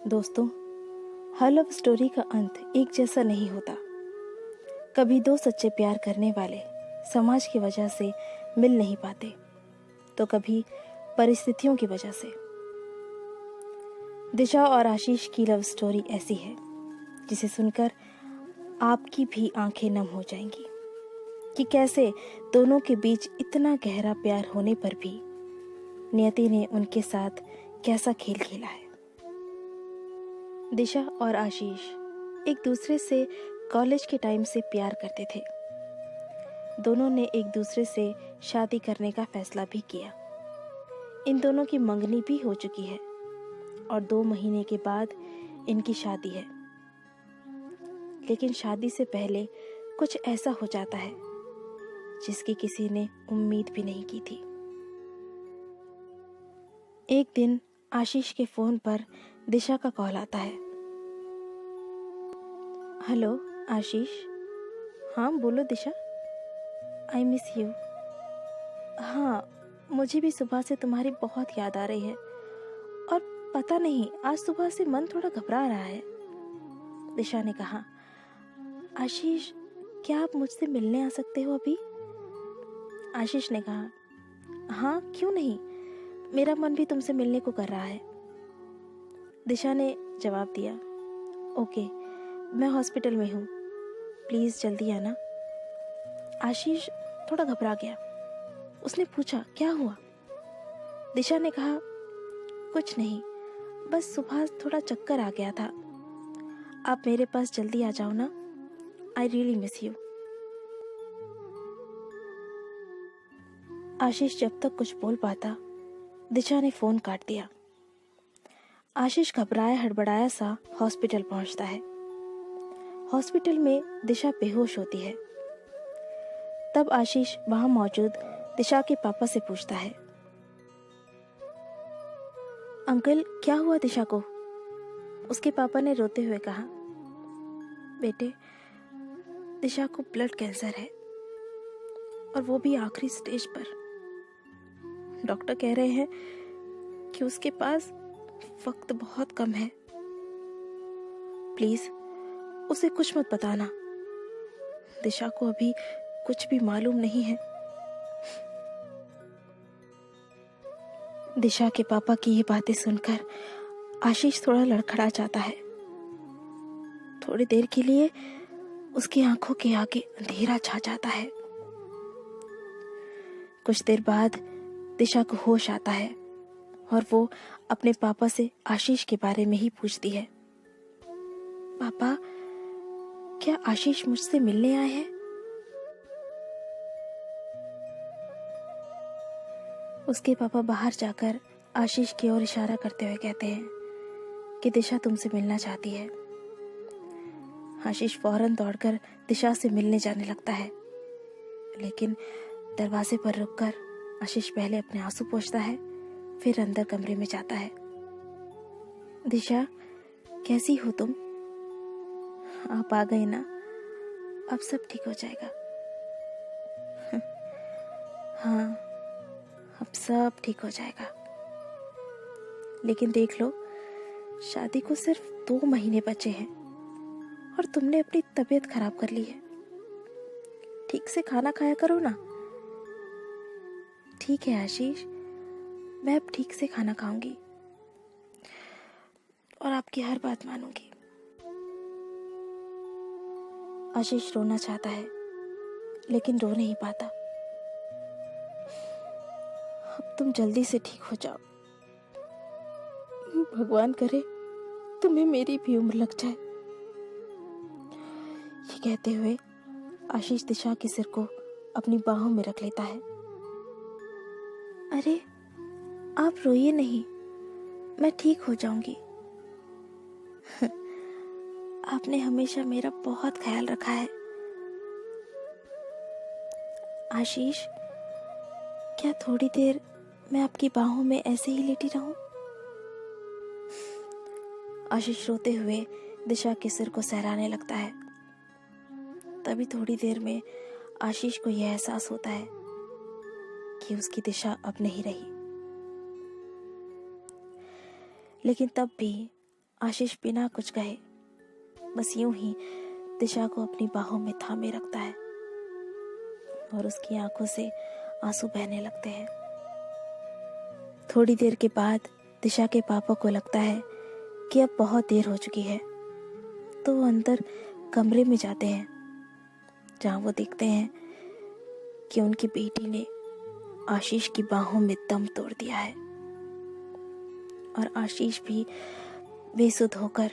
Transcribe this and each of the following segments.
दोस्तों, हर love story का अंत एक जैसा नहीं होता। कभी दो सच्चे प्यार करने वाले समाज की वजह से मिल नहीं पाते, तो कभी परिस्थितियों की वजह से। दिशा और आशीष की लव स्टोरी ऐसी है जिसे सुनकर आपकी भी आंखें नम हो जाएंगी कि कैसे दोनों के बीच इतना गहरा प्यार होने पर भी नियति ने उनके साथ कैसा खेल खेला है। दिशा और आशीष एक दूसरे से कॉलेज के टाइम से प्यार करते थे। दोनों ने एक दूसरे से शादी करने का फैसला भी किया। इन दोनों की मंगनी भी हो चुकी है और 2 महीने के बाद इनकी शादी है। लेकिन शादी से पहले कुछ ऐसा हो जाता है जिसकी किसी ने उम्मीद भी नहीं की थी। एक दिन आशीष के फोन पर दिशा का कॉल आता है। हेलो आशीष। हाँ बोलो दिशा। I miss you. हाँ, मुझे भी सुबह से तुम्हारी बहुत याद आ रही है और पता नहीं आज सुबह से मन थोड़ा घबरा रहा है। दिशा ने कहा। आशीष, क्या आप मुझसे मिलने आ सकते हो अभी? आशीष ने कहा, हाँ क्यों नहीं, मेरा मन भी तुमसे मिलने को कर रहा है। दिशा ने जवाब दिया, ओके, मैं हॉस्पिटल में हूँ, प्लीज जल्दी आना। आशीष थोड़ा घबरा गया। उसने पूछा, क्या हुआ? दिशा ने कहा, कुछ नहीं, बस सुबह थोड़ा चक्कर आ गया था। आप मेरे पास जल्दी आ जाओ ना, आई रियली मिस यू। आशीष जब तक कुछ बोल पाता, दिशा ने फोन काट दिया। आशीष घबराया हड़बड़ाया सा हॉस्पिटल पहुंचता है। हॉस्पिटल में दिशा बेहोश होती है। तब आशीष वहां मौजूद दिशा के पापा से पूछता है, अंकल क्या हुआ दिशा को? उसके पापा ने रोते हुए कहा, बेटे, दिशा को ब्लड कैंसर है और वो भी आखिरी स्टेज पर। डॉक्टर कह रहे हैं कि उसके पास वक्त बहुत कम है। प्लीज उसे कुछ मत बताना। दिशा को अभी कुछ भी मालूम नहीं है। दिशा के पापा की ये बातें सुनकर आशीष थोड़ा लड़खड़ा जाता है। थोड़ी देर के लिए उसकी आंखों के आगे अंधेरा छा जाता है। कुछ देर बाद दिशा को होश आता है और वो अपने पापा से आशीष के बारे में ही पूछती है, पापा, क्या आशीष मुझसे मिलने आए हैं? उसके पापा बाहर जाकर आशीष की ओर इशारा करते हुए कहते हैं कि दिशा तुमसे मिलना चाहती है। आशीष फौरन दौड़कर दिशा से मिलने जाने लगता है, लेकिन दरवाजे पर रुककर आशीष पहले अपने आंसू पोंछता है, फिर अंदर कमरे में जाता है। दिशा, कैसी हो तुम? आप आ गए ना, अब सब ठीक हो जाएगा। हाँ, अब सब ठीक हो जाएगा। लेकिन देख लो, शादी को सिर्फ 2 महीने बचे हैं और तुमने अपनी तबीयत खराब कर ली है। ठीक से खाना खाया करो ना। ठीक है आशीष, मैं अब ठीक से खाना खाऊंगी और आपकी हर बात मानूंगी। आशीष रोना चाहता है लेकिन रो नहीं पाता। अब तुम जल्दी से ठीक हो जाओ। भगवान करे तुम्हें मेरी भी उम्र लग जाए। ये कहते हुए आशीष दिशा के सिर को अपनी बाहों में रख लेता है। अरे आप रोइए नहीं, मैं ठीक हो जाऊंगी। आपने हमेशा मेरा बहुत ख्याल रखा है। आशीष, क्या थोड़ी देर मैं आपकी बाहों में ऐसे ही लेटी रहूं? आशीष रोते हुए दिशा के सिर को सहलाने लगता है। तभी थोड़ी देर में आशीष को यह एहसास होता है कि उसकी दिशा अब नहीं रही। लेकिन तब भी आशीष बिना कुछ कहे बस यूं ही दिशा को अपनी बाहों में थामे रखता है और उसकी आंखों से आंसू बहने लगते हैं। थोड़ी देर के बाद दिशा के पापा को लगता है कि अब बहुत देर हो चुकी है, तो वो अंदर कमरे में जाते हैं, जहाँ वो देखते हैं कि उनकी बेटी ने आशीष की बाहों में दम तोड़ दिया है और आशीष भी बेसुध होकर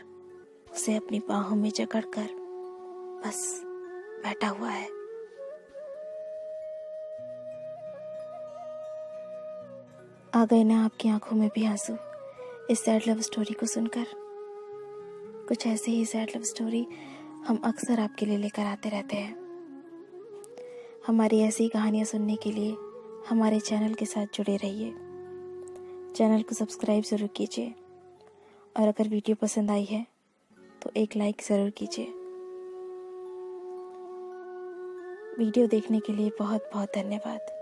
उसे अपनी बाहों में जकड़कर बस बैठा हुआ है। आ गए ना आपकी आंखों में भी आंसू इस सैड लव स्टोरी को सुनकर? कुछ ऐसे ही सैड लव स्टोरी हम अक्सर आपके लिए लेकर आते रहते हैं। हमारी ऐसी कहानियाँ सुनने के लिए हमारे चैनल के साथ जुड़े रहिए। चैनल को सब्सक्राइब ज़रूर कीजिए और अगर वीडियो पसंद आई है तो एक लाइक ज़रूर कीजिए। वीडियो देखने के लिए बहुत बहुत धन्यवाद।